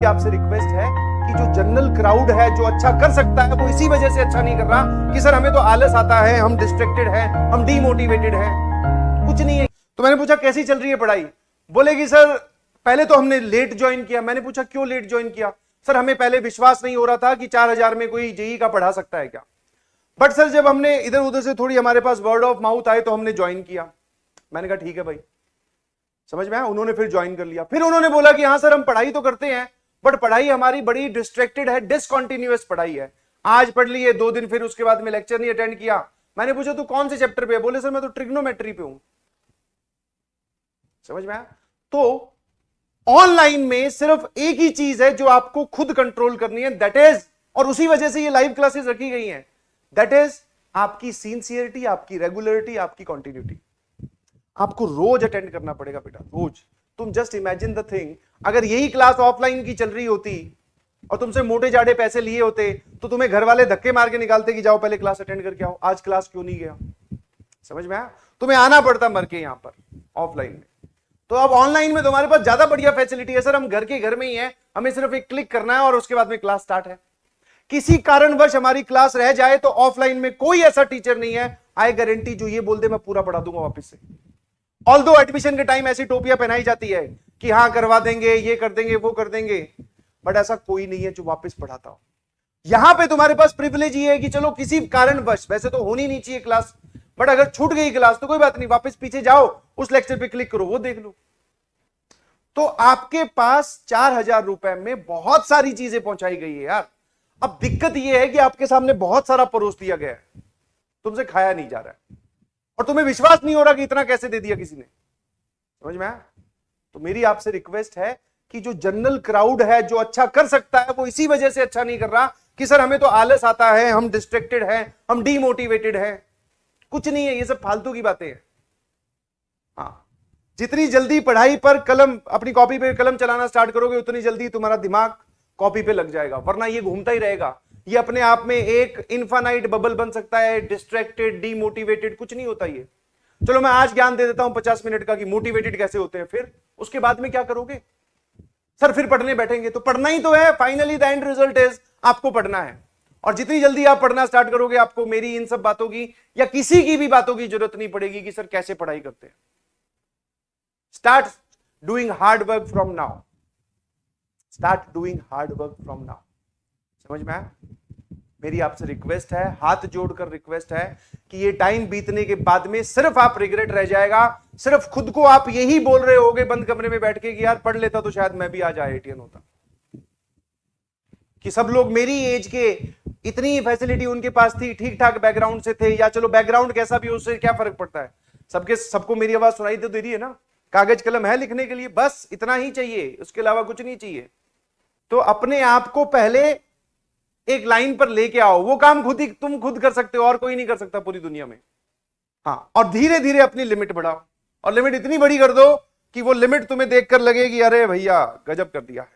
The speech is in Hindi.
आपसे रिक्वेस्ट है कि जो जनरल क्राउड है जो अच्छा कर सकता है वो इसी वजह से अच्छा नहीं कर रहा कि सर हमें तो आलस आता है, हम डिस्ट्रैक्टेड हैं, हम डीमोटिवेटेड हैं, कुछ नहीं है। तो मैंने पूछा कैसी चल रही है पढ़ाई? बोलेगी सर पहले तो हमने लेट ज्वाइन किया। मैंने पूछा क्यों लेट ज्वाइन किया? सर हमें पहले विश्वास नहीं हो रहा था कि 4000 में कोई जेई का पढ़ा सकता है क्या, बट सर जब हमने इधर उधर से थोड़ी हमारे पास वर्ड ऑफ माउथ आए तो हमने ज्वाइन किया। मैंने कहा ठीक है भाई, समझ में आया। उन्होंने फिर ज्वाइन कर लिया। फिर उन्होंने बोला कि हाँ सर हम पढ़ाई तो करते हैं बट पढ़ाई हमारी बड़ी डिस्ट्रैक्टेड है, डिसकंटिन्यूअस पढ़ाई है। आज पढ़ लिए 2 दिन, फिर उसके बाद में लेक्चर नहीं अटेंड किया। मैंने पूछा तू कौन से चैप्टर पे है? बोले सर मैं तो ट्रिग्नोमेट्री पे हूं। समझ में आया। तो ऑनलाइन में सिर्फ एक ही चीज है जो आपको खुद कंट्रोल करनी है, दैट इज, और उसी वजह से ये लाइव क्लासेस रखी गई हैं, दैट इज आपकी सिंसियरिटी, आपकी रेगुलरिटी, आपकी कंटिन्यूटी। आपको रोज अटेंड करना पड़ेगा बेटा, रोज। तुम जस्ट इमेजिन द थिंग, अगर यही क्लास ऑफलाइन की चल रही होती और तुमसे मोटे जाड़े पैसे लिए होते तो तुम्हें घर वाले धक्के मार के निकालते कि जाओ पहले क्लास अटेंड करके आओ, आज क्लास क्यों नहीं गया? समझ में आया? तुम्हें आना पड़ता मर के यहां पर ऑफलाइन में। तो अब ऑनलाइन में तुम्हारे पास ज्यादा बढ़िया फैसिलिटी है। सर हम घर के घर में ही है, हमें सिर्फ एक क्लिक करना है और उसके बाद में क्लास स्टार्ट है। किसी कारणवश हमारी क्लास रह जाए तो ऑफलाइन में कोई ऐसा टीचर नहीं है, आई गारंटी, जो ये बोल दे मैं पूरा पढ़ा दूंगा वापस से। ऑल्दो एडमिशन के टाइम ऐसी टोपियां पहनाई जाती है कि हाँ करवा देंगे, ये कर देंगे, वो कर देंगे, बट ऐसा कोई नहीं है जो वापस पढ़ाता हो। यहां पे तुम्हारे पास प्रिविलेज ये है कि चलो किसी कारणवश, वैसे तो होनी नहीं चाहिए क्लास, बट अगर छूट गई क्लास तो कोई बात नहीं, वापस पीछे जाओ, उस लेक्चर पे क्लिक करो, वो देख लो। तो आपके पास 4000 रुपए में बहुत सारी चीजें पहुंचाई गई है यार। अब दिक्कत यह है कि आपके सामने बहुत सारा परोस दिया गया है, तुमसे खाया नहीं जा रहा है और तुम्हें विश्वास नहीं हो रहा कि इतना कैसे दे दिया किसी ने। समझ में आया? तो मेरी आपसे रिक्वेस्ट है कि जो जनरल क्राउड है जो अच्छा कर सकता है वो इसी वजह से अच्छा नहीं कर रहा कि सर हमें तो आलस आता है, हम डिस्ट्रैक्टेड हैं, हम डीमोटिवेटेड हैं। कुछ नहीं है, ये सब फालतू की बातें हैं। हाँ, जितनी जल्दी पढ़ाई पर कलम, अपनी कॉपी पे कलम चलाना स्टार्ट करोगे उतनी जल्दी तुम्हारा दिमाग कॉपी पे लग जाएगा, वरना ये घूमता ही रहेगा। ये अपने आप में एक इनफाइनाइट बबल बन सकता है, डिस्ट्रैक्टेड, डीमोटिवेटेड, कुछ नहीं होता ये। चलो मैं आज ज्ञान दे देता हूं 50 मिनट का कि मोटिवेटेड कैसे होते हैं, फिर उसके बाद में क्या करोगे? सर फिर पढ़ने बैठेंगे तो पढ़ना ही तो है, finally the end result is आपको पढ़ना है। और जितनी जल्दी आप पढ़ना स्टार्ट करोगे आपको मेरी इन सब बातों की या किसी की भी बातों की जरूरत नहीं पड़ेगी कि सर कैसे पढ़ाई करते हैं। Start doing hard work from now, start doing hard work from now. समझ में आया? मेरी आपसे रिक्वेस्ट है, हाथ जोड़कर रिक्वेस्ट है कि ये टाइम बीतने के बाद में सिर्फ आप रिग्रेट रह जाएगा, सिर्फ खुद को आप यही बोल रहे होगे बंद कमरे में बैठ के कि यार पढ़ लेता तो शायद मैं भी आज IITian होता। कि सब लोग मेरी एज के, इतनी फैसिलिटी उनके पास थी, ठीक ठाक बैकग्राउंड से थे, या चलो बैकग्राउंड कैसा भी हो उससे क्या फर्क पड़ता है, सबको मेरी आवाज सुनाई तो दे रही है ना, कागज कलम है लिखने के लिए, बस इतना ही चाहिए, उसके अलावा कुछ नहीं चाहिए। तो अपने आप को पहले एक लाइन पर लेके आओ, वो काम तुम खुद कर सकते हो और कोई नहीं कर सकता पूरी दुनिया में। हाँ, और धीरे धीरे अपनी लिमिट बढ़ाओ, और लिमिट इतनी बड़ी कर दो कि वो लिमिट तुम्हें देखकर लगे कि अरे भैया गजब कर दिया है।